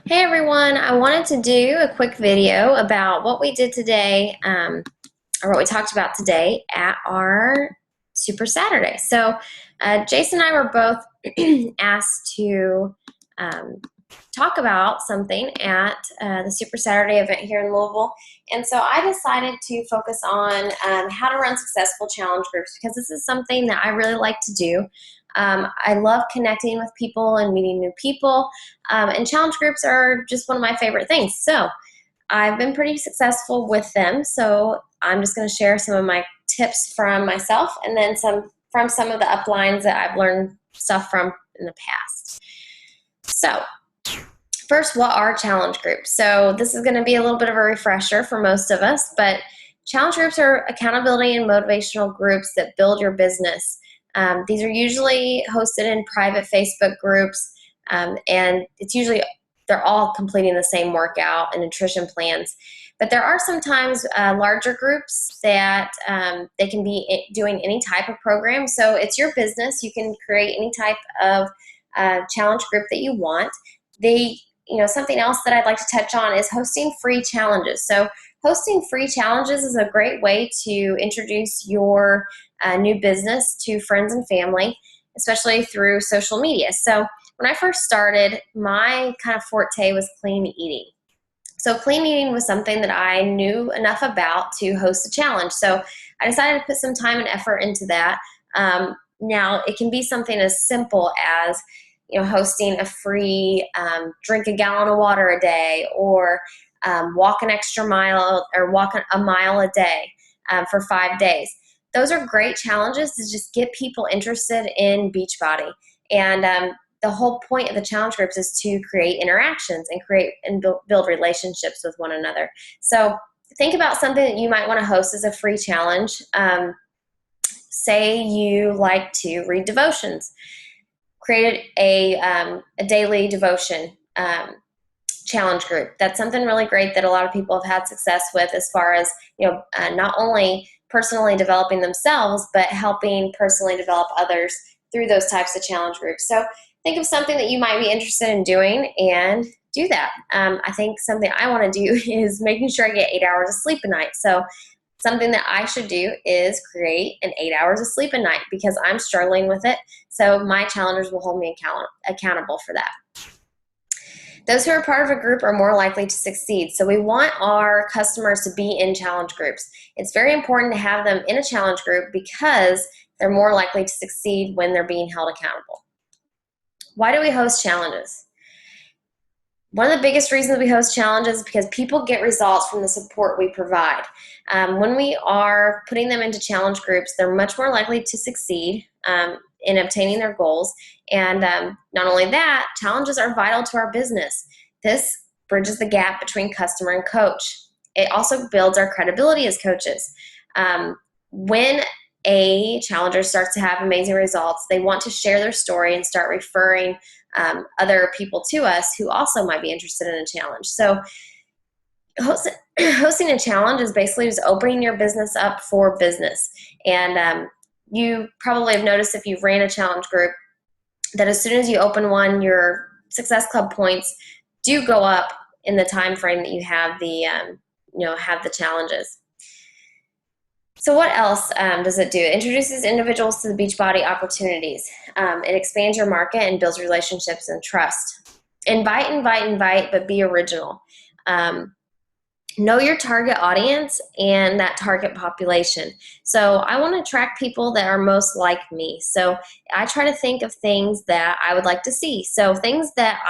Hey everyone, I wanted to do a quick video about what we did today, or what we talked about today at our Super Saturday. So Jason and I were both asked to talk about something at the Super Saturday event here in Louisville. And so I decided to focus on how to run successful challenge groups, because this is something that I really like to do. I love connecting with people and meeting new people, and challenge groups are just one of my favorite things. So I've been pretty successful with them, so I'm just going to share some of my tips from myself and then some from some of the uplines that I've learned stuff from in the past. So first, what are challenge groups? So this is going to be a little bit of a refresher for most of us, but challenge groups are accountability and motivational groups that build your business. These are usually hosted in private Facebook groups, and it's usually they're all completing the same workout and nutrition plans. But there are sometimes larger groups that they can be doing any type of program. So it's your business. You can create any type of challenge group that you want. Something else that I'd like to touch on is hosting free challenges. So hosting free challenges is a great way to introduce your new business to friends and family, especially through social media. So when I first started, my kind of forte was clean eating. So clean eating was something that I knew enough about to host a challenge. So I decided to put some time and effort into that. Now it can be something as simple as hosting a free drink a gallon of water a day, or walk an extra mile, or walk a mile a day for 5 days. Those are great challenges to just get people interested in Beachbody. And the whole point of the challenge groups is to create interactions and create and build relationships with one another. So think about something that you might want to host as a free challenge. Say you like to read devotions. Created a daily devotion challenge group. That's something really great that a lot of people have had success with, as far as not only personally developing themselves, but helping personally develop others through those types of challenge groups. So think of something that you might be interested in doing and do that. I think something I want to do is making sure I get 8 hours of sleep a night. So something that I should do is create an 8 hours of sleep a night, because I'm struggling with it. So my challengers will hold me accountable for that. Those who are part of a group are more likely to succeed. So we want our customers to be in challenge groups. It's very important to have them in a challenge group, because they're more likely to succeed when they're being held accountable. Why do we host challenges? One of the biggest reasons we host challenges is because people get results from the support we provide. When we are putting them into challenge groups, they're much more likely to succeed in obtaining their goals. And not only that, challenges are vital to our business. This bridges the gap between customer and coach. It also builds our credibility as coaches. When a challenger starts to have amazing results, they want to share their story and start referring other people to us who also might be interested in a challenge. So hosting a challenge is basically just opening your business up for business. And you probably have noticed, if you've ran a challenge group, that as soon as you open one, your Success Club points do go up in the time frame that you have the challenges. So what else does it do? It introduces individuals to the Beachbody opportunities. It expands your market and builds relationships and trust. Invite, but be original. Know your target audience and that target population. So I want to attract people that are most like me. So I try to think of things that I would like to see. So things that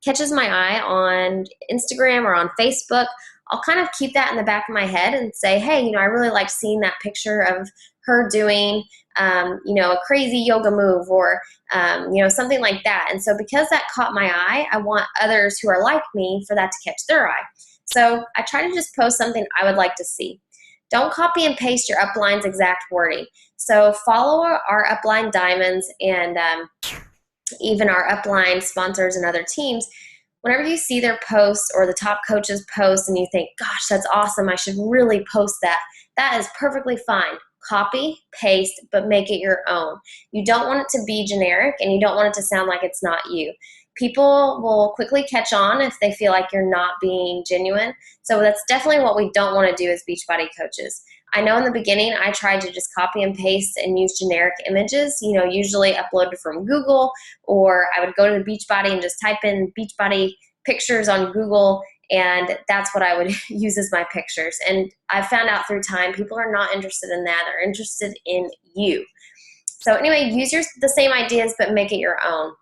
catches my eye on Instagram or on Facebook, I'll kind of keep that in the back of my head and say, hey, I really like seeing that picture of her doing, a crazy yoga move, or, something like that. And so because that caught my eye, I want others who are like me for that to catch their eye. So I try to just post something I would like to see. Don't copy and paste your upline's exact wording. So follow our upline diamonds and even our upline sponsors and other teams. Whenever you see their posts or the top coaches post and you think, gosh, that's awesome, I should really post that, that is perfectly fine. Copy, paste, but make it your own. You don't want it to be generic, and you don't want it to sound like it's not you. people will quickly catch on if they feel like you're not being genuine. So that's definitely what we don't want to do as Beachbody coaches. I know in the beginning I tried to just copy and paste and use generic images, usually uploaded from Google, or I would go to the Beachbody and just type in Beachbody pictures on Google, and that's what I would use as my pictures. And I found out through time, people are not interested in that. They're interested in you. So anyway, use the same ideas, but make it your own.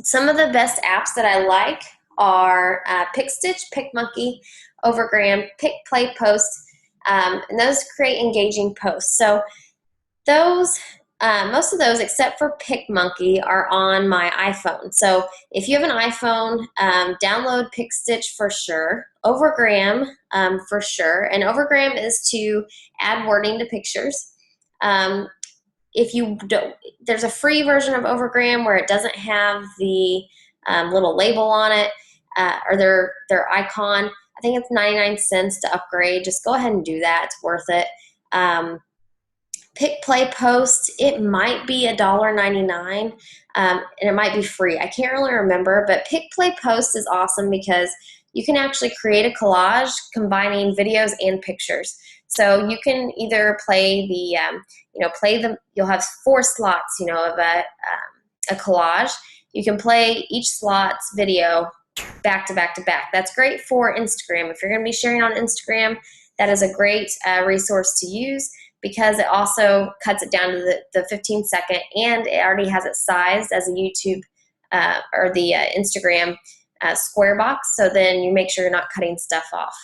Some of the best apps that I like are PicStitch, PicMonkey, Overgram, PicPlayPost, and those create engaging posts. So most of those, except for PicMonkey, are on my iPhone. So if you have an iPhone, download PicStitch for sure, Overgram for sure, and Overgram is to add wording to pictures. If you don't, there's a free version of Overgram where it doesn't have the little label on it or their icon. I think it's 99 cents to upgrade. Just go ahead and do that. It's worth it. Pick, Play, Post, it might be $1.99 and it might be free. I can't really remember, but Pick, Play, Post is awesome because you can actually create a collage combining videos and pictures. So you can either play you'll have 4 slots, of a collage. You can play each slot's video back to back to back. That's great for Instagram. If you're going to be sharing on Instagram, that is a great resource to use because it also cuts it down to the 15-second, and it already has it sized as a YouTube or the Instagram square box. So then you make sure you're not cutting stuff off.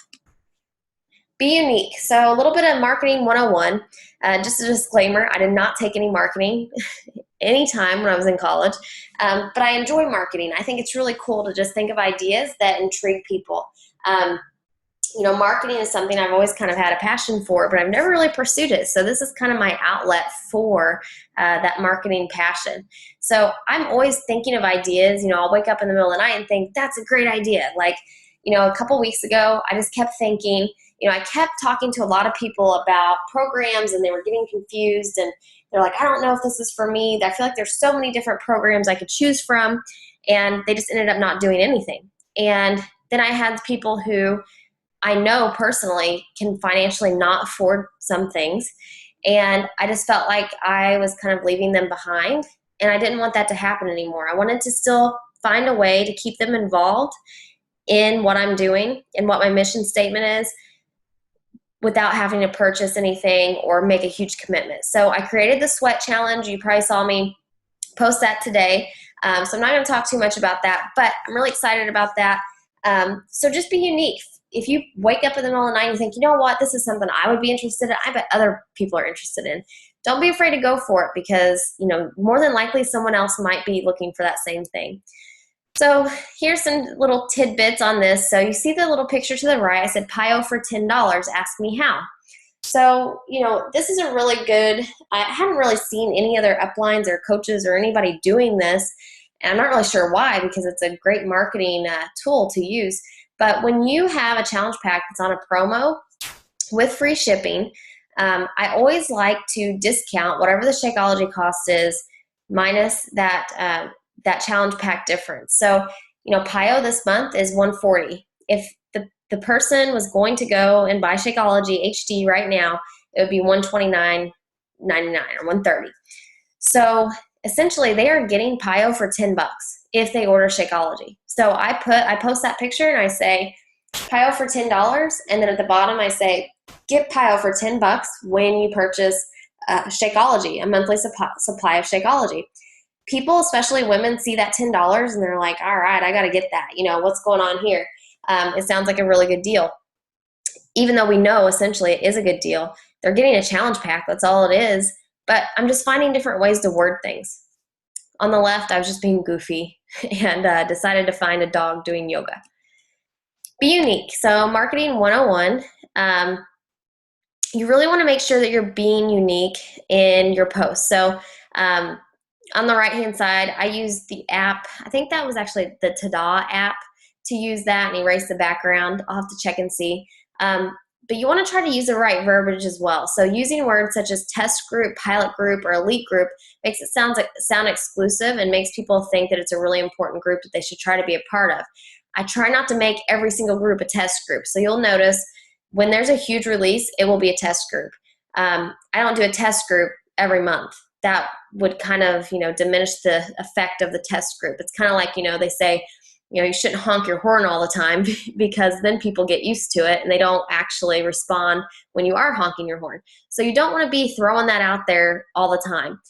Be unique. So a little bit of marketing 101. Just a disclaimer, I did not take any marketing anytime when I was in college, but I enjoy marketing. I think it's really cool to just think of ideas that intrigue people. Marketing is something I've always kind of had a passion for, but I've never really pursued it. So this is kind of my outlet for that marketing passion. So I'm always thinking of ideas. I'll wake up in the middle of the night and think, that's a great idea. Like, a couple weeks ago, I just kept thinking, I kept talking to a lot of people about programs and they were getting confused and they're like, I don't know if this is for me. I feel like there's so many different programs I could choose from, and they just ended up not doing anything. And then I had people who I know personally can financially not afford some things, and I just felt like I was kind of leaving them behind, and I didn't want that to happen anymore. I wanted to still find a way to keep them involved in what I'm doing and what my mission statement is without having to purchase anything or make a huge commitment. So I created the sweat challenge. You probably saw me post that today. So I'm not going to talk too much about that, but I'm really excited about that. So just be unique. If you wake up in the middle of the night and think, you know what, this is something I would be interested in, I bet other people are interested in. Don't be afraid to go for it because, more than likely someone else might be looking for that same thing. So here's some little tidbits on this. So you see the little picture to the right. I said PIO for $10. Ask me how. So, this is a really good, I haven't really seen any other uplines or coaches or anybody doing this. And I'm not really sure why, because it's a great marketing tool to use. But when you have a challenge pack that's on a promo with free shipping, I always like to discount whatever the Shakeology cost is minus that challenge pack difference. So, PIO this month is $140. If the person was going to go and buy Shakeology HD right now, it would be $129.99 or $130. So essentially they are getting PIO for $10 if they order Shakeology. So I post that picture and I say PIO for $10, and then at the bottom I say get PIO for $10 when you purchase Shakeology, a monthly supply of Shakeology. People, especially women, see that $10 and they're like, all right, I got to get that. What's going on here? It sounds like a really good deal. Even though we know essentially it is a good deal, they're getting a challenge pack. That's all it is. But I'm just finding different ways to word things. On the left, I was just being goofy and decided to find a dog doing yoga. Be unique. So marketing 101. You really want to make sure that you're being unique in your posts. So on the right-hand side, I use the app. I think that was actually the Tada app to use that and erase the background. I'll have to check and see. but you want to try to use the right verbiage as well. So using words such as test group, pilot group, or elite group makes it sound exclusive and makes people think that it's a really important group that they should try to be a part of. I try not to make every single group a test group. So you'll notice when there's a huge release, it will be a test group. I don't do a test group every month. That would kind of, diminish the effect of the test group. It's kind of like, they say, you shouldn't honk your horn all the time because then people get used to it and they don't actually respond when you are honking your horn. So you don't want to be throwing that out there all the time.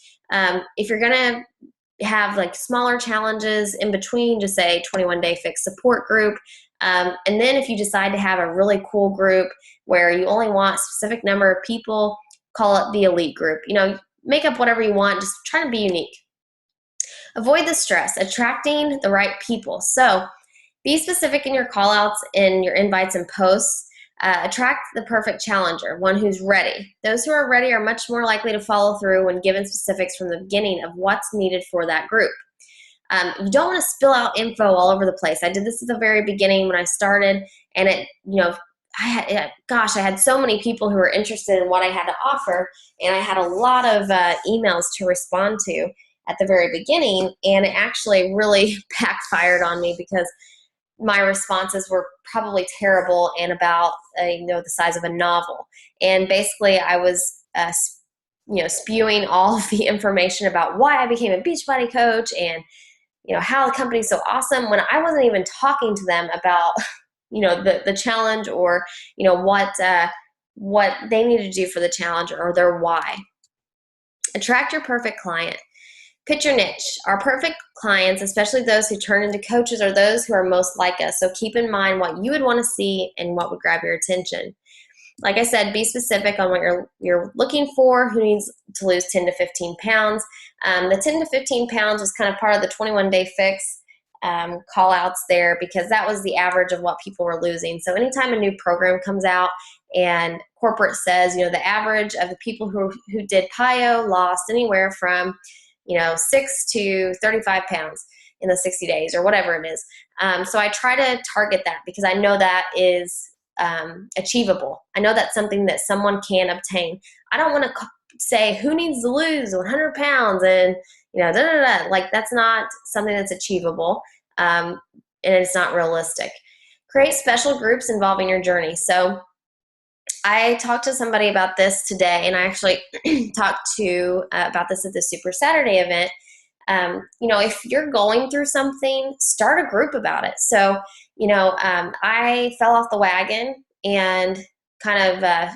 If you're going to have like smaller challenges in between, just say 21-day fix support group. And then if you decide to have a really cool group where you only want a specific number of people, call it the elite group. Make up whatever you want, just try to be unique. Avoid the stress, attracting the right people. So be specific in your callouts, in your invites and posts. Attract the perfect challenger, one who's ready. Those who are ready are much more likely to follow through when given specifics from the beginning of what's needed for that group. You don't want to spill out info all over the place. I did this at the very beginning when I started, and I had so many people who were interested in what I had to offer, and I had a lot of emails to respond to at the very beginning, and it actually really backfired on me because my responses were probably terrible and about the size of a novel. And basically I was spewing all of the information about why I became a Beachbody coach and how the company's so awesome when I wasn't even talking to them about the challenge or what they need to do for the challenge or their why. Attract your perfect client. Pitch your niche. Our perfect clients, especially those who turn into coaches, are those who are most like us. So keep in mind what you would want to see and what would grab your attention. Like I said, be specific on what you're looking for, who needs to lose 10 to 15 pounds. The 10 to 15 pounds was kind of part of the 21-day fix call outs there because that was the average of what people were losing. So anytime a new program comes out and corporate says, the average of the people who did PIO lost anywhere from 6 to 35 pounds in the 60 days or whatever it is. So I try to target that because I know that is achievable. I know that's something that someone can obtain. I don't want to say who needs to lose 100 pounds and, like that's not something that's achievable. And it's not realistic. Create special groups involving your journey. So I talked to somebody about this today, and I actually talked to about this at the Super Saturday event. If you're going through something, start a group about it. So, I fell off the wagon and kind of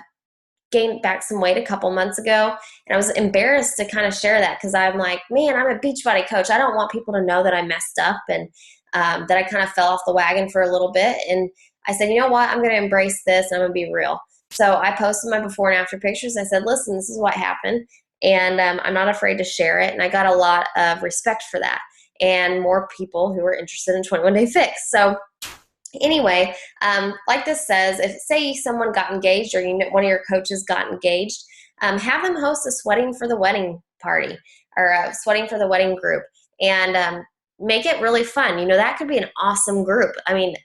gained back some weight a couple months ago, and I was embarrassed to kind of share that because I'm like, man, I'm a Beachbody coach. I don't want people to know that I messed up and that I kind of fell off the wagon for a little bit. And I said, you know what? I'm going to embrace this, and I'm going to be real. So I posted my before and after pictures. I said, listen, this is what happened, and I'm not afraid to share it. And I got a lot of respect for that and more people who were interested in 21-day fix. So anyway, like this says, if say someone got engaged or one of your coaches got engaged, have them host a sweating for the wedding party or a sweating for the wedding group and make it really fun. That could be an awesome group. I mean,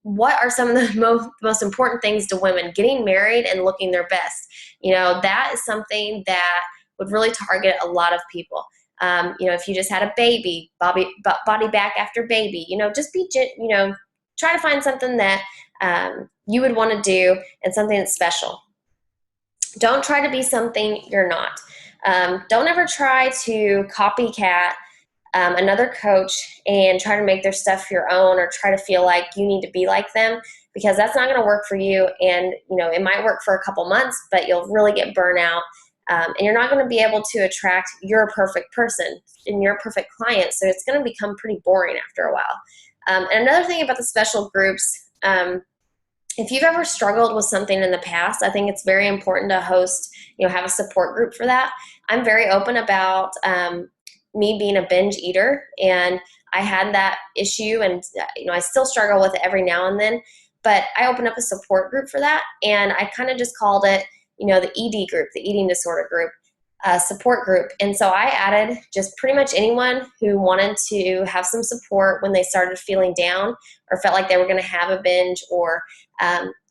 what are some of the most important things to women? Getting married and looking their best. That is something that would really target a lot of people. If you just had a baby, body back after baby, just be, try to find something that you would want to do and something that's special. Don't try to be something you're not. Don't ever try to copycat another coach and try to make their stuff your own or try to feel like you need to be like them, because that's not going to work for you. And, it might work for a couple months, but you'll really get burnout. And you're not going to be able to attract your perfect person and your perfect client. So it's going to become pretty boring after a while. And another thing about the special groups, if you've ever struggled with something in the past, I think it's very important to host, have a support group for that. I'm very open about me being a binge eater, and I had that issue, and I still struggle with it every now and then, but I opened up a support group for that, and I kind of just called it, the ED group, the eating disorder group, support group. And so I added just pretty much anyone who wanted to have some support when they started feeling down or felt like they were going to have a binge or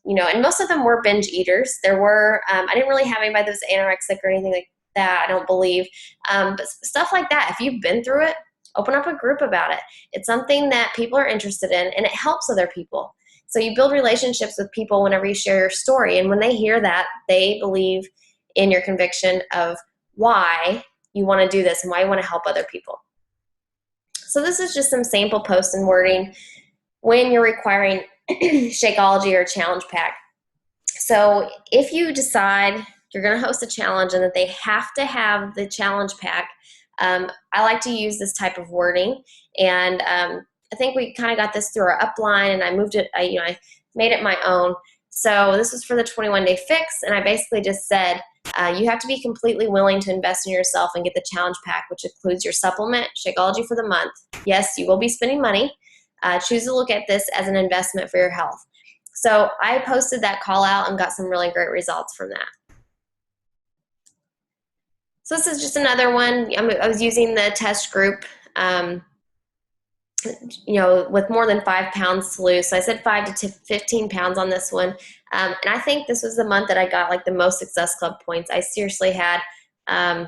and most of them were binge eaters. There were, I didn't really have anybody that was anorexic or anything like that, I don't believe. But stuff like that, if you've been through it, open up a group about it. It's something that people are interested in, and it helps other people. So you build relationships with people whenever you share your story. And when they hear that, they believe in your conviction of why you want to do this and why you want to help other people. So this is just some sample posts and wording when you're requiring Shakeology or challenge pack. So if you decide you're going to host a challenge and that they have to have the challenge pack, I like to use this type of wording. And I think we kind of got this through our upline, and I moved it, I made it my own. So this was for the 21-day fix, and I basically just said, you have to be completely willing to invest in yourself and get the challenge pack, which includes your supplement, Shakeology for the month. Yes, you will be spending money. Choose to look at this as an investment for your health. So I posted that call out and got some really great results from that. So this is just another one. I was using the test group, with more than 5 pounds to lose. So I said 5 to 15 pounds on this one. And I think this was the month that I got like the most Success Club points. I seriously had, I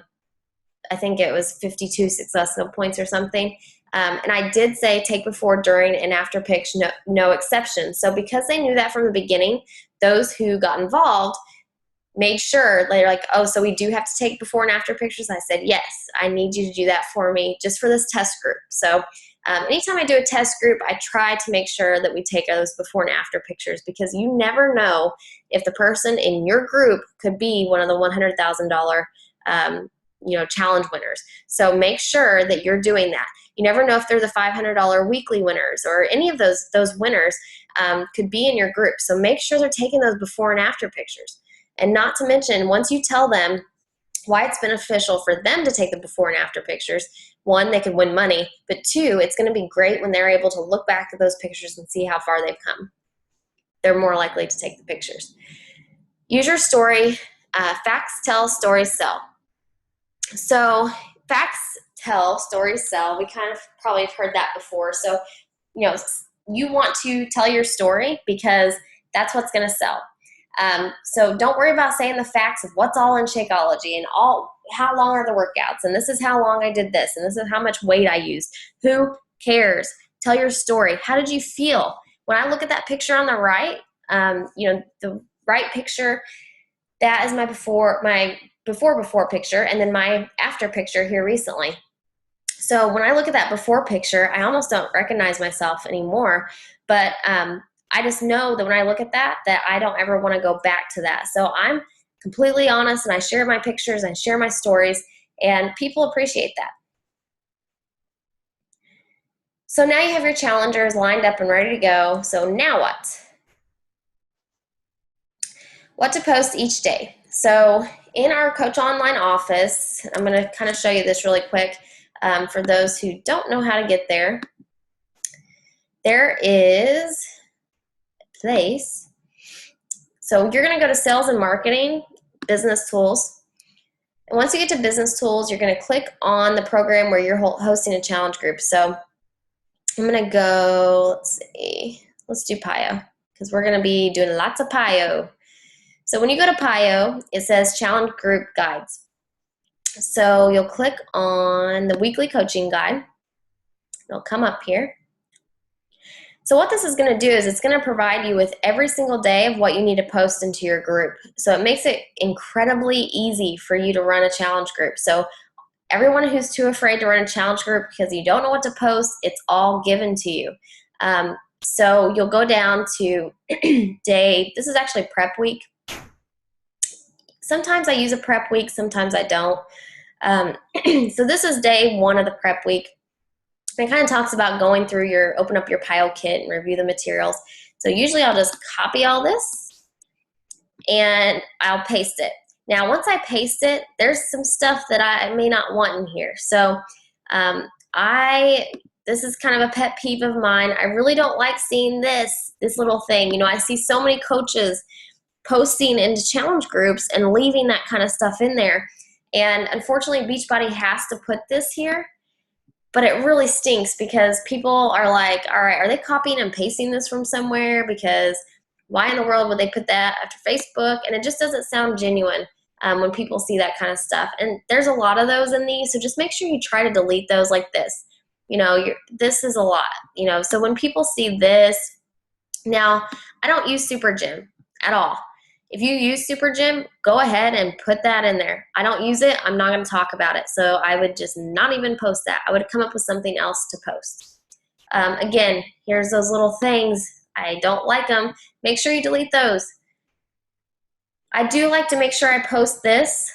think it was 52 Success Club points or something. And I did say take before, during, and after pics, no exceptions. So because they knew that from the beginning, those who got involved made sure, they're like, oh, so we do have to take before and after pictures? I said, yes, I need you to do that for me just for this test group. So anytime I do a test group, I try to make sure that we take those before and after pictures, because you never know if the person in your group could be one of the $100,000 challenge winners. So make sure that you're doing that. You never know if they're the $500 weekly winners, or any of those winners could be in your group. So make sure they're taking those before and after pictures. And not to mention, once you tell them why it's beneficial for them to take the before and after pictures, one, they could win money, but two, it's going to be great when they're able to look back at those pictures and see how far they've come. They're more likely to take the pictures. Use your story. Facts tell, stories sell. So facts tell, stories sell. We kind of probably have heard that before. So, you want to tell your story because that's what's going to sell. So don't worry about saying the facts of what's all in Shakeology and how long are the workouts, and this is how long I did this, and this is how much weight I used. Who cares? Tell your story. How did you feel? When I look at that picture on the right, the right picture, that is my before picture, and then my after picture here recently. So when I look at that before picture, I almost don't recognize myself anymore, but I just know that when I look at that I don't ever want to go back to that. So I'm completely honest, and I share my pictures and share my stories, and people appreciate that. So now you have your challengers lined up and ready to go. So now what? What to post each day. So in our Coach Online office, I'm going to kind of show you this really quick for those who don't know how to get there. There is place. So you're going to go to Sales and Marketing, Business Tools. And once you get to Business Tools, you're going to click on the program where you're hosting a challenge group. So I'm going to go, let's do PIO, because we're going to be doing lots of PIO. So when you go to PIO, it says Challenge Group Guides. So you'll click on the weekly coaching guide. It'll come up here. So what this is going to do is it's going to provide you with every single day of what you need to post into your group. So it makes it incredibly easy for you to run a challenge group. So everyone who's too afraid to run a challenge group because you don't know what to post, it's all given to you. So you'll go down to this is actually prep week. Sometimes I use a prep week, sometimes I don't. So this is day 1 of the prep week. It kind of talks about going through open up your PIO kit and review the materials. So usually I'll just copy all this and I'll paste it. Now, once I paste it, there's some stuff that I may not want in here. So this is kind of a pet peeve of mine. I really don't like seeing this little thing. I see so many coaches posting into challenge groups and leaving that kind of stuff in there. And unfortunately, Beachbody has to put this here. But it really stinks because people are like, all right, are they copying and pasting this from somewhere? Because Why in the world would they put that after Facebook? And it just doesn't sound genuine when people see that kind of stuff. And there's a lot of those in these, so just make sure you try to delete those like this. This is a lot, so when people see this, now I don't use Super Gym at all. If you use Super Gym, go ahead and put that in there. I don't use it. I'm not going to talk about it. So I would just not even post that. I would come up with something else to post. Again, here's those little things. I don't like them. Make sure you delete those. I do like to make sure I post this,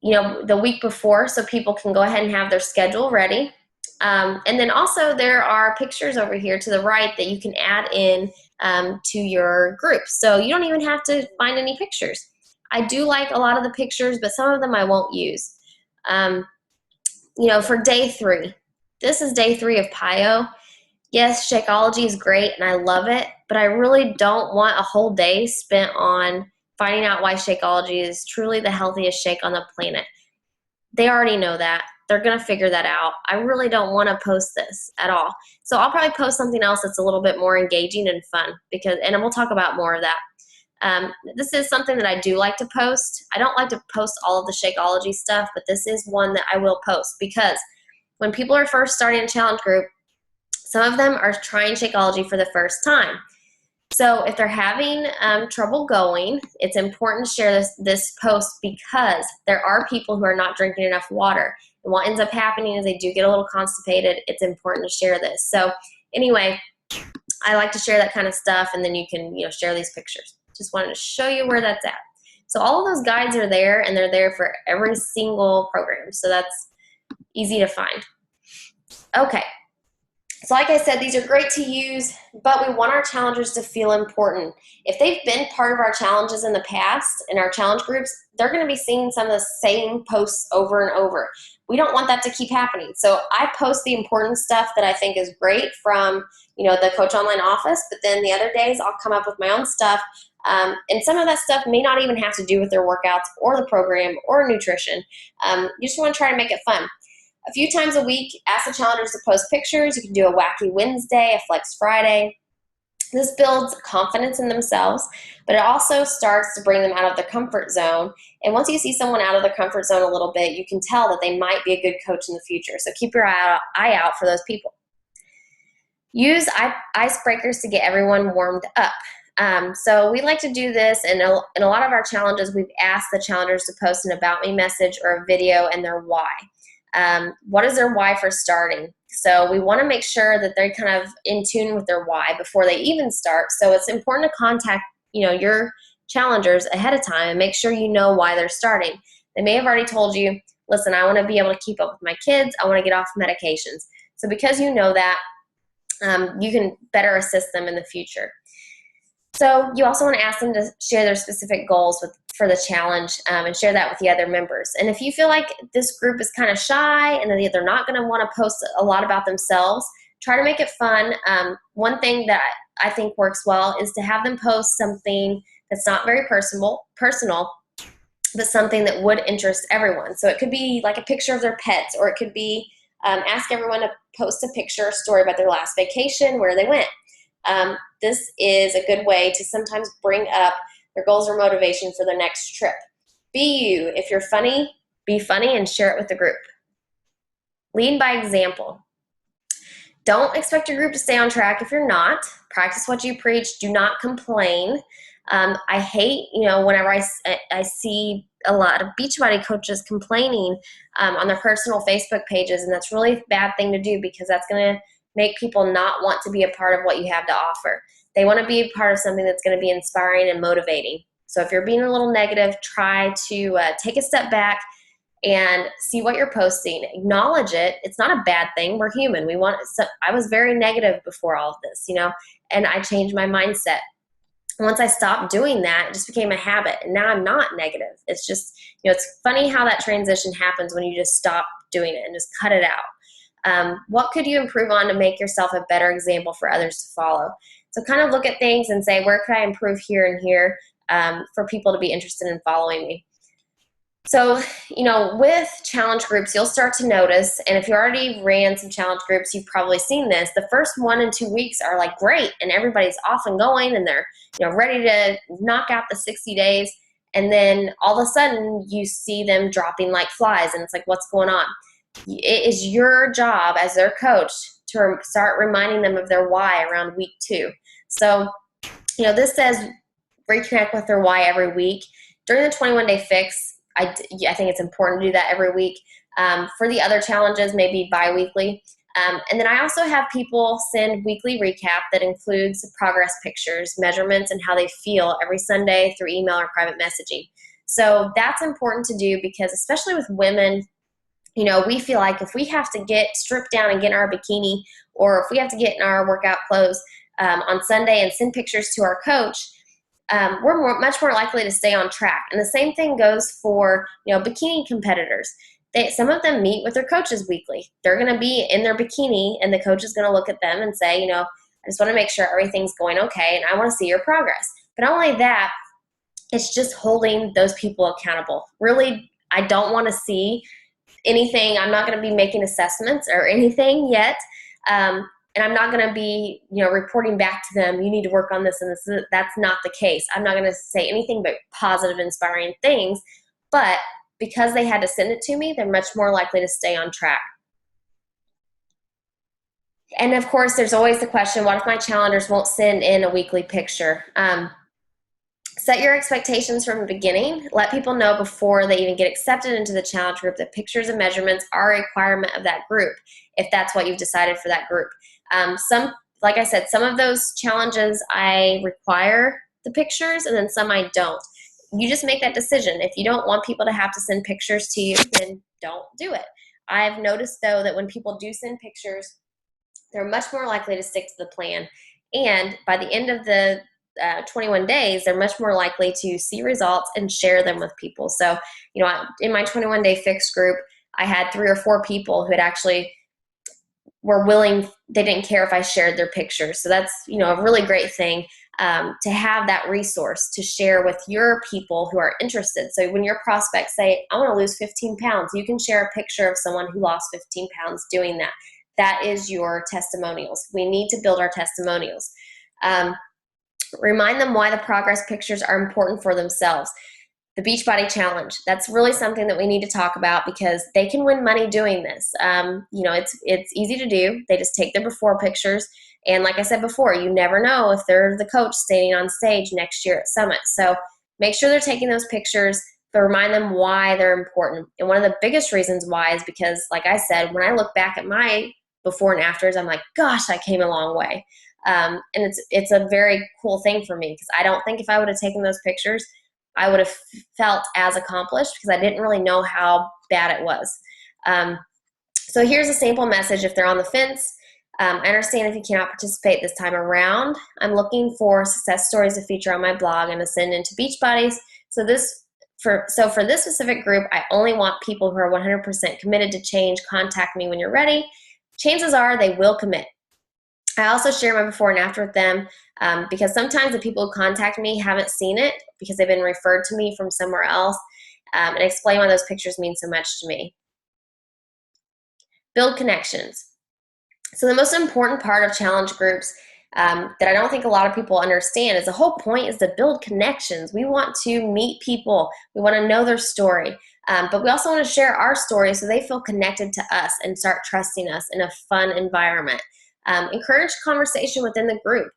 the week before, so people can go ahead and have their schedule ready. And then also there are pictures over here to the right that you can add in to your group. So you don't even have to find any pictures. I do like a lot of the pictures, but some of them I won't use. For day 3, this is day 3 of PIO. Yes, Shakeology is great and I love it, but I really don't want a whole day spent on finding out why Shakeology is truly the healthiest shake on the planet. They already know that. They're going to figure that out. I really don't want to post this at all. So I'll probably post something else that's a little bit more engaging and fun, and we'll talk about more of that. This is something that I do like to post. I don't like to post all of the Shakeology stuff, but this is one that I will post because when people are first starting a challenge group, some of them are trying Shakeology for the first time. So if they're having trouble going, it's important to share this post because there are people who are not drinking enough water. And what ends up happening is they do get a little constipated. It's important to share this. So anyway, I like to share that kind of stuff, and then you can share these pictures. Just wanted to show you where that's at. So all of those guides are there, and they're there for every single program. So that's easy to find. Okay. So like I said, these are great to use, but we want our challengers to feel important. If they've been part of our challenges in the past, in our challenge groups, they're going to be seeing some of the same posts over and over. We don't want that to keep happening. So I post the important stuff that I think is great from the Coach Online office, but then the other days I'll come up with my own stuff. And some of that stuff may not even have to do with their workouts or the program or nutrition. You just want to try to make it fun. A few times a week, ask the challengers to post pictures. You can do a Wacky Wednesday, a Flex Friday. This builds confidence in themselves, but it also starts to bring them out of their comfort zone. And once you see someone out of their comfort zone a little bit, you can tell that they might be a good coach in the future. So keep your eye out for those people. Use icebreakers to get everyone warmed up. So we like to do this, and in a lot of our challenges, we've asked the challengers to post an About Me message or a video and their why. What is their why for starting? So we want to make sure that they're kind of in tune with their why before they even start. So it's important to contact, your challengers ahead of time and make sure you know why they're starting. They may have already told you, listen, I want to be able to keep up with my kids. I want to get off medications. So because you know that, you can better assist them in the future. So you also want to ask them to share their specific goals for the challenge and share that with the other members. And if you feel like this group is kind of shy and they're not going to want to post a lot about themselves, try to make it fun. One thing that I think works well is to have them post something that's not very personal, but something that would interest everyone. So it could be like a picture of their pets, or it could be ask everyone to post a picture or story about their last vacation, where they went. This is a good way to sometimes bring up their goals or motivation for their next trip. Be you. If you're funny, be funny and share it with the group. Lead by example. Don't expect your group to stay on track if you're not. Practice what you preach. Do not complain. I hate, whenever I see a lot of Beachbody coaches complaining on their personal Facebook pages, and that's really a bad thing to do because that's going to make people not want to be a part of what you have to offer. They want to be a part of something that's going to be inspiring and motivating. So if you're being a little negative, try to take a step back and see what you're posting. Acknowledge it. It's not a bad thing. We're human. I was very negative before all of this, and I changed my mindset. Once I stopped doing that, it just became a habit, and now I'm not negative. It's just, it's funny how that transition happens when you just stop doing it and just cut it out. What could you improve on to make yourself a better example for others to follow? So kind of look at things and say, where could I improve here and here for people to be interested in following me? So, with challenge groups, you'll start to notice, and if you already ran some challenge groups, you've probably seen this. The first 1 and 2 weeks are like great, and everybody's off and going, and they're ready to knock out the 60 days. And then all of a sudden, you see them dropping like flies, and it's like, what's going on? It is your job as their coach to start reminding them of their why around week 2. So, this says reconnect with their why every week. During the 21-day fix, I think it's important to do that every week. For the other challenges, maybe bi-weekly. And then I also have people send weekly recap that includes progress pictures, measurements, and how they feel every Sunday through email or private messaging. So that's important to do because especially with women, we feel like if we have to get stripped down and get in our bikini, or if we have to get in our workout clothes on Sunday and send pictures to our coach, we're much more likely to stay on track. And the same thing goes for, bikini competitors. Some of them meet with their coaches weekly. They're going to be in their bikini, and the coach is going to look at them and say, I just want to make sure everything's going okay, and I want to see your progress. But not only that, it's just holding those people accountable. Really, I don't want to see anything. I'm not going to be making assessments or anything yet. And I'm not going to be, reporting back to them, you need to work on this and this. That's not the case. I'm not going to say anything but positive, inspiring things. But because they had to send it to me, they're much more likely to stay on track. And of course, there's always the question, what if my challengers won't send in a weekly picture? Set your expectations from the beginning. Let people know before they even get accepted into the challenge group that pictures and measurements are a requirement of that group, if that's what you've decided for that group. Like I said, some of those challenges I require the pictures, and then some I don't. You just make that decision. If you don't want people to have to send pictures to you, then don't do it. I've noticed, though, that when people do send pictures, they're much more likely to stick to the plan. And by the end of the 21 days, they're much more likely to see results and share them with people. So, in my 21-day fix group, I had 3 or 4 people who had actually were willing. They didn't care if I shared their pictures. So that's, a really great thing to have that resource to share with your people who are interested. So when your prospects say, I want to lose 15 pounds, you can share a picture of someone who lost 15 pounds doing that. That is your testimonials. We need to build our testimonials. Remind them why the progress pictures are important for themselves. The Beachbody Challenge, that's really something that we need to talk about because they can win money doing this. It's easy to do. They just take their before pictures. And like I said before, you never know if they're the coach standing on stage next year at Summit. So make sure they're taking those pictures, but remind them why they're important. And one of the biggest reasons why is because, like I said, when I look back at my before and afters, I'm like, gosh, I came a long way. And it's a very cool thing for me because I don't think if I would have taken those pictures, I would have felt as accomplished because I didn't really know how bad it was. So here's a sample message if they're on the fence. I understand if you cannot participate this time around. I'm looking for success stories to feature on my blog and to send into Beachbodies. So for this specific group, I only want people who are 100% committed to change. Contact me when you're ready. Chances are they will commit. I also share my before and after with them because sometimes the people who contact me haven't seen it because they've been referred to me from somewhere else, and explain why those pictures mean so much to me. Build connections. So the most important part of challenge groups that I don't think a lot of people understand is the whole point is to build connections. We want to meet people. We want to know their story. But we also want to share our story so they feel connected to us and start trusting us in a fun environment. Encourage conversation within the group.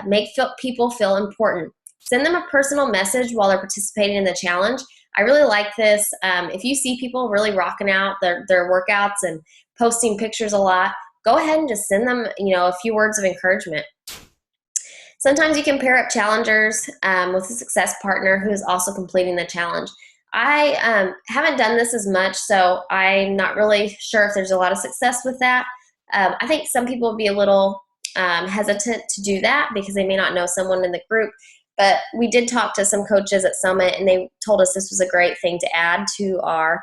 Make people feel important. Send them a personal message while they're participating in the challenge. I really like this. If you see people really rocking out their workouts and posting pictures a lot, go ahead and just send them, a few words of encouragement. Sometimes you can pair up challengers with a success partner who is also completing the challenge. I haven't done this as much, so I'm not really sure if there's a lot of success with that. I think some people will be a little hesitant to do that because they may not know someone in the group. But we did talk to some coaches at Summit, and they told us this was a great thing to add to our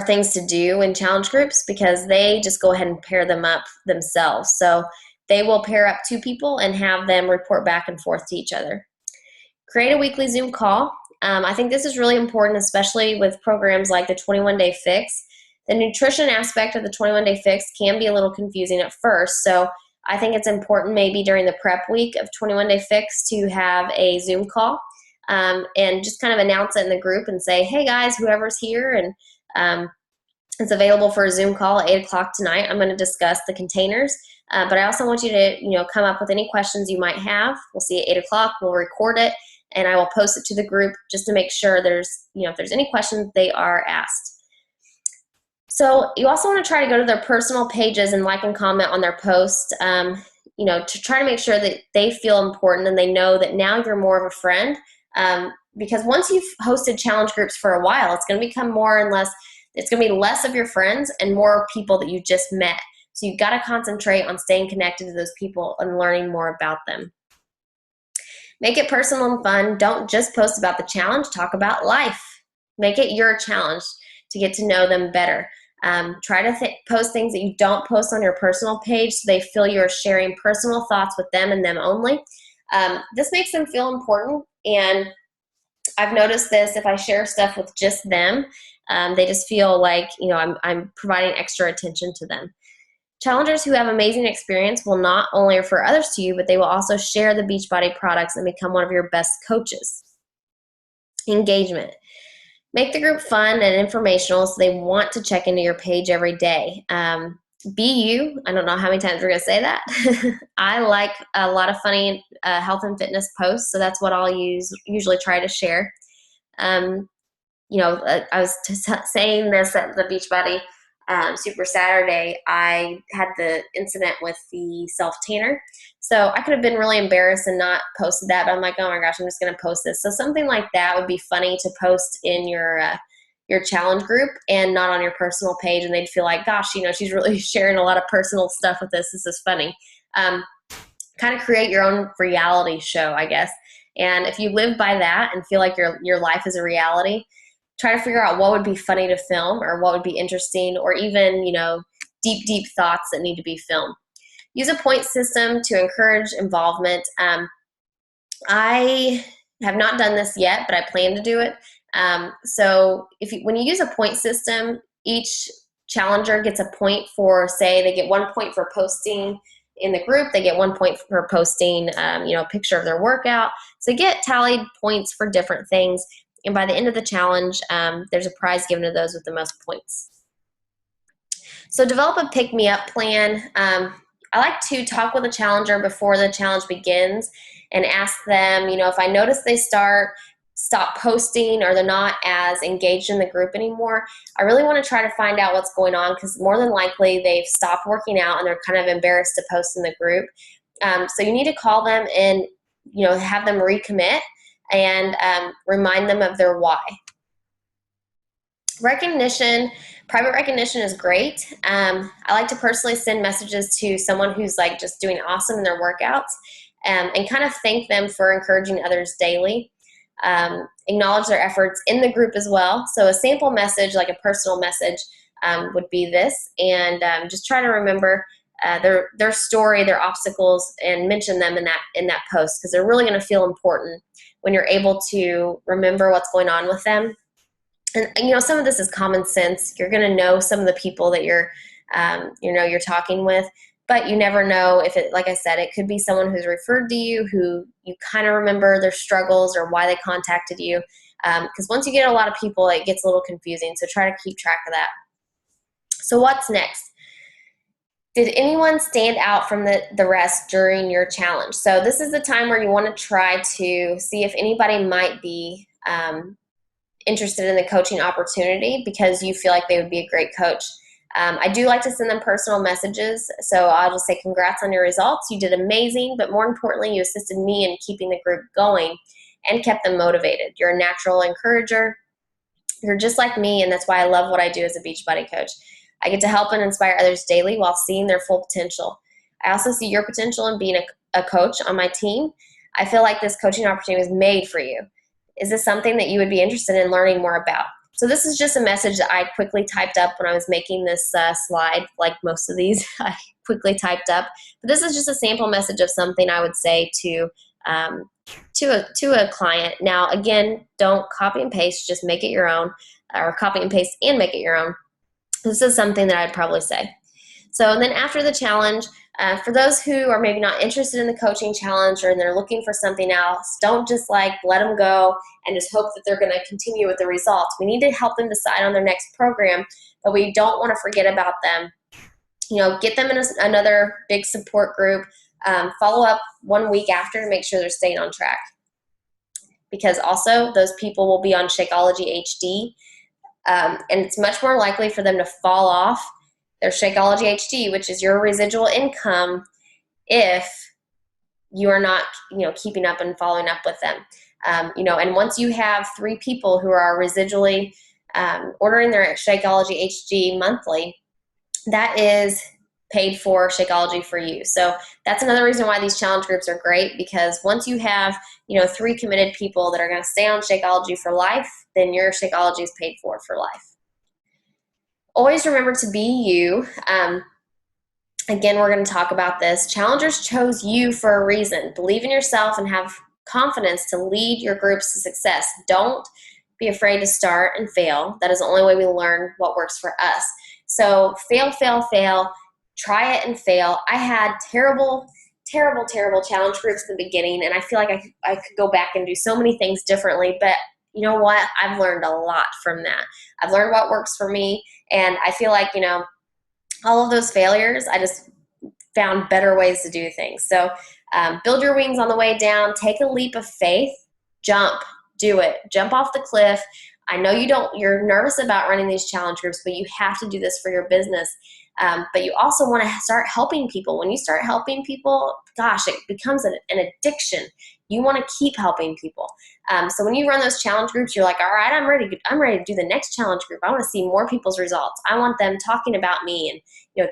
things to do in challenge groups because they just go ahead and pair them up themselves. So they will pair up 2 people and have them report back and forth to each other. Create a weekly Zoom call. I think this is really important, especially with programs like the 21-Day Fix. The nutrition aspect of the 21-Day Fix can be a little confusing at first, so I think it's important maybe during the prep week of 21-Day Fix to have a Zoom call and just kind of announce it in the group and say, hey guys, whoever's here and it's available for a Zoom call at 8 o'clock tonight. I'm going to discuss the containers, but I also want you to come up with any questions you might have. We'll see at 8 o'clock. We'll record it, and I will post it to the group just to make sure if there's any questions, they are asked. So you also want to try to go to their personal pages and like and comment on their posts, to try to make sure that they feel important and they know that now you're more of a friend. Because once you've hosted challenge groups for a while, it's going to become it's going to be less of your friends and more people that you just met. So you've got to concentrate on staying connected to those people and learning more about them. Make it personal and fun. Don't just post about the challenge, talk about life. Make it your challenge to get to know them better. Try to post things that you don't post on your personal page so they feel you're sharing personal thoughts with them and them only. This makes them feel important, and I've noticed this if I share stuff with just them, they just feel like I'm providing extra attention to them. Challengers who have amazing experience will not only refer others to you, but they will also share the Beachbody products and become one of your best coaches. Engagement. Make the group fun and informational so they want to check into your page every day. Be you. I don't know how many times we're going to say that. I like a lot of funny health and fitness posts, so that's what I'll usually try to share. I was saying this at the Beachbody Super Saturday. I had the incident with the self-tanner, so I could have been really embarrassed and not posted that, but I'm like, oh my gosh, I'm just going to post this. So something like that would be funny to post in your challenge group and not on your personal page, and they'd feel like, gosh, she's really sharing a lot of personal stuff with this. This is funny. Kind of create your own reality show, I guess. And if you live by that and feel like your life is a reality, try to figure out what would be funny to film or what would be interesting, or even, deep thoughts that need to be filmed. Use a point system to encourage involvement. I have not done this yet, but I plan to do it. So when you use a point system, each challenger gets a point for, say, they get 1 point for posting in the group, they get 1 point for posting, a picture of their workout. So they get tallied points for different things. And by the end of the challenge, there's a prize given to those with the most points. So develop a pick-me-up plan. I like to talk with a challenger before the challenge begins and ask them, if I notice they stop posting or they're not as engaged in the group anymore, I really want to try to find out what's going on, because more than likely they've stopped working out and they're kind of embarrassed to post in the group. So you need to call them and, have them recommit and remind them of their why. Recognition, private recognition is great. I like to personally send messages to someone who's just doing awesome in their workouts and kind of thank them for encouraging others daily. Acknowledge their efforts in the group as well. So a sample message, like a personal message, would be this, and just try to remember their story, their obstacles, and mention them in that post, because they're really going to feel important when you're able to remember what's going on with them. And some of this is common sense. You're going to know some of the people that you're talking with, but you never know if it, like I said, it could be someone who's referred to you, who you kind of remember their struggles or why they contacted you. Because once you get a lot of people, it gets a little confusing. So try to keep track of that. So what's next? Did anyone stand out from the rest during your challenge? So this is the time where you want to try to see if anybody might be interested in the coaching opportunity, because you feel like they would be a great coach. I do like to send them personal messages, so I'll just say, congrats on your results. You did amazing, but more importantly, you assisted me in keeping the group going and kept them motivated. You're a natural encourager. You're just like me, and that's why I love what I do as a Beachbody coach. I get to help and inspire others daily while seeing their full potential. I also see your potential in being a coach on my team. I feel like this coaching opportunity was made for you. Is this something that you would be interested in learning more about? So this is just a message that I quickly typed up when I was making this slide. Like most of these, I quickly typed up. But this is just a sample message of something I would say to to a client. Now, again, don't copy and paste, just make it your own, or copy and paste and make it your own. This is something that I'd probably say. So then after the challenge, for those who are maybe not interested in the coaching challenge or they're looking for something else, don't just like let them go and just hope that they're going to continue with the results. We need to help them decide on their next program, but we don't want to forget about them. Get them in another big support group. Follow up 1 week after to make sure they're staying on track. Because also those people will be on Shakeology HD, and it's much more likely for them to fall off their Shakeology HD, which is your residual income, if you are not, keeping up and following up with them. And once you have 3 people who are residually ordering their Shakeology HD monthly, that is paid for Shakeology for you. So that's another reason why these challenge groups are great, because once you have, 3 committed people that are going to stay on Shakeology for life, then your Shakeology is paid for life. Always remember to be you. Again, we're going to talk about this. Challengers chose you for a reason. Believe in yourself and have confidence to lead your groups to success. Don't be afraid to start and fail. That is the only way we learn what works for us. So fail, fail, fail. Try it and fail. I had terrible challenge groups in the beginning, and I feel like I could go back and do so many things differently, but you know what? I've learned a lot from that. I've learned what works for me, and I feel like, all of those failures, I just found better ways to do things. So build your wings on the way down. Take a leap of faith. Jump. Do it. Jump off the cliff. I know you're nervous about running these challenge groups, but you have to do this for your business. But you also want to start helping people. When you start helping people, gosh, it becomes an addiction. You want to keep helping people. So when you run those challenge groups, you're like, all right, I'm ready to do the next challenge group. I want to see more people's results. I want them talking about me and,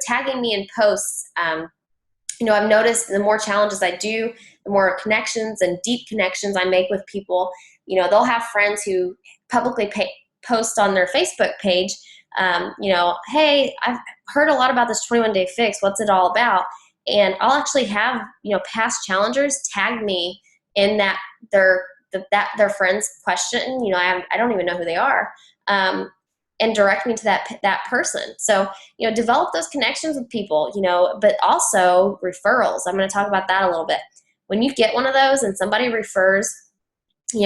tagging me in posts. I've noticed the more challenges I do, the more connections and deep connections I make with people. They'll have friends who publicly post on their Facebook page, hey, I've heard a lot about this 21-day fix. What's it all about? And I'll actually have, past challengers tag me in that their friend's question. I don't even know who they are, and direct me to that person. So, develop those connections with people, but also referrals. I'm going to talk about that a little bit. When you get one of those and somebody refers,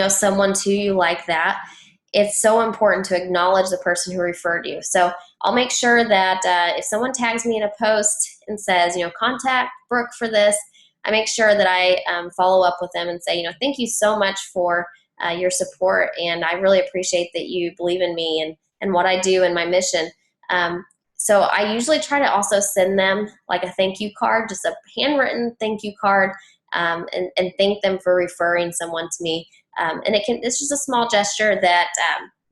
someone to you like that, it's so important to acknowledge the person who referred you. So I'll make sure that if someone tags me in a post and says, contact Brooke for this, I make sure that I follow up with them and say, thank you so much for your support, and I really appreciate that you believe in me and what I do and my mission. So I usually try to also send them like a thank you card, just a handwritten thank you card, and thank them for referring someone to me. And it's just a small gesture that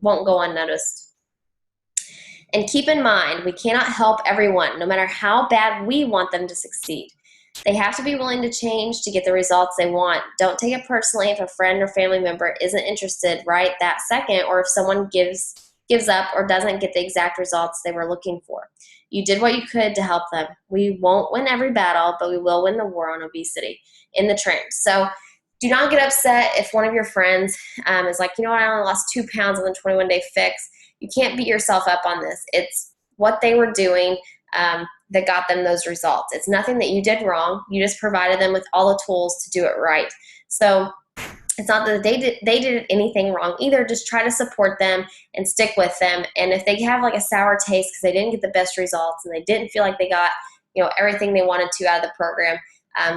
won't go unnoticed. And keep in mind, we cannot help everyone, no matter how bad we want them to succeed. They have to be willing to change to get the results they want. Don't take it personally if a friend or family member isn't interested right that second, or if someone gives up or doesn't get the exact results they were looking for. You did what you could to help them. We won't win every battle, but we will win the war on obesity in the trench. So do not get upset if one of your friends is like, I only lost 2 pounds on the 21-day fix. You can't beat yourself up on this. It's what they were doing that got them those results. It's nothing that you did wrong. You just provided them with all the tools to do it right. So it's not that they did anything wrong either. Just try to support them and stick with them. And if they have like a sour taste because they didn't get the best results and they didn't feel like they got everything they wanted to out of the program,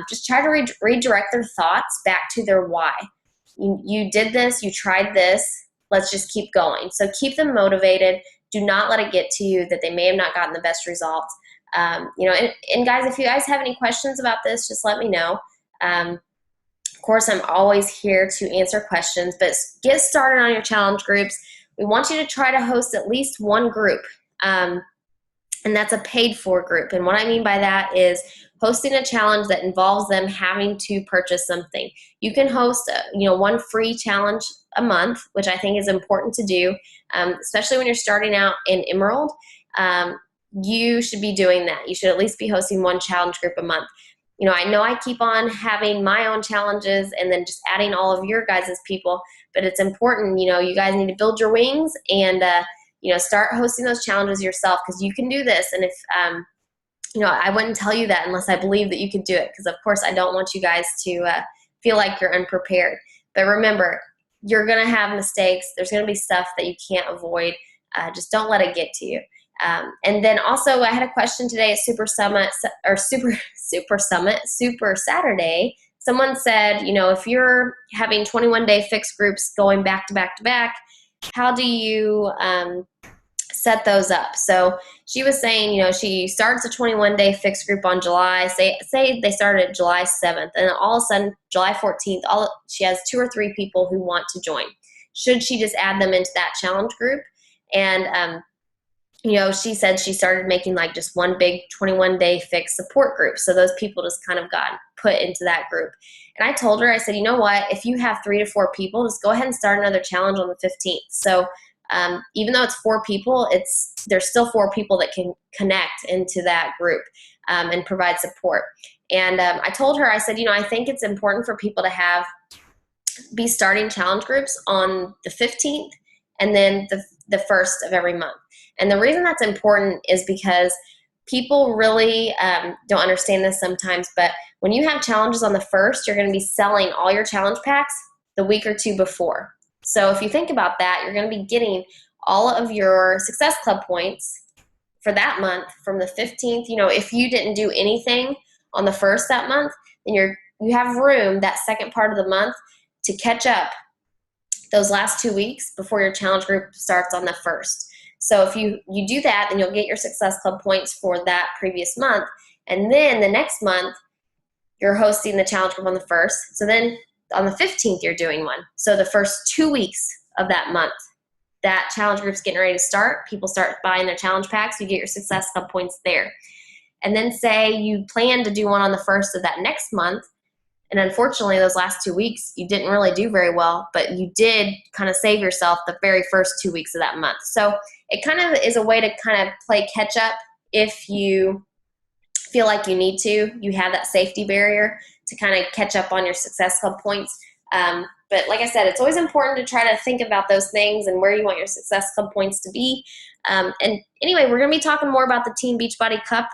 just try to redirect their thoughts back to their why. You did this, you tried this, let's just keep going. So keep them motivated. Do not let it get to you that they may have not gotten the best results. And guys, if you guys have any questions about this, just let me know. Of course, I'm always here to answer questions, but get started on your challenge groups. We want you to try to host at least one group, and that's a paid for group. And what I mean by that is hosting a challenge that involves them having to purchase something. You can host one free challenge a month, which I think is important to do, especially when you're starting out in Emerald. You should be doing that. You should at least be hosting one challenge group a month. I know I keep on having my own challenges and then just adding all of your guys' people, but it's important, you guys need to build your wings and, start hosting those challenges yourself, because you can do this. And if, I wouldn't tell you that unless I believe that you could do it, because of course I don't want you guys to feel like you're unprepared. But remember, you're going to have mistakes. There's going to be stuff that you can't avoid. Just don't let it get to you. And then also, I had a question today at Super Saturday. Someone said, if you're having 21-day fixed groups going back to back to back, how do you set those up? So she was saying, she starts a 21-day fixed group on July, say they started July 7th, and all of a sudden, July 14th, she has 2 or 3 people who want to join. Should she just add them into that challenge group? And, she said she started making like just one big 21-day fixed support group. So those people just kind of got put into that group. And I told her, I said, you know what, if you have 3 to 4 people, just go ahead and start another challenge on the 15th. So even though it's 4 people, there's still 4 people that can connect into that group and provide support. And I told her, I said, I think it's important for people to be starting challenge groups on the 15th and then the 1st of every month. And the reason that's important is because people really don't understand this sometimes, but when you have challenges on the 1st, you're going to be selling all your challenge packs the week or 2 before. So if you think about that, you're going to be getting all of your Success Club points for that month from the 15th. If you didn't do anything on the 1st that month, then you have room that second part of the month to catch up those last 2 weeks before your challenge group starts on the 1st. So if you do that, then you'll get your Success Club points for that previous month. And then the next month, you're hosting the challenge group on the 1st. So then on the 15th, you're doing one. So the first 2 weeks of that month, that challenge group's getting ready to start. People start buying their challenge packs. You get your Success Club points there. And then say you plan to do one on the 1st of that next month. And unfortunately, those last 2 weeks, you didn't really do very well, but you did kind of save yourself the very first 2 weeks of that month. So it kind of is a way to kind of play catch up if you feel like you need to. You have that safety barrier to kind of catch up on your Success Club points. But like I said, it's always important to try to think about those things and where you want your Success Club points to be. And anyway, we're going to be talking more about the Team Beachbody Cup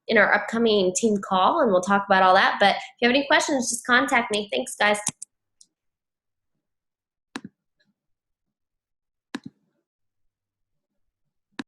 in our upcoming team call, and we'll talk about all that. But if you have any questions, just contact me. Thanks, guys.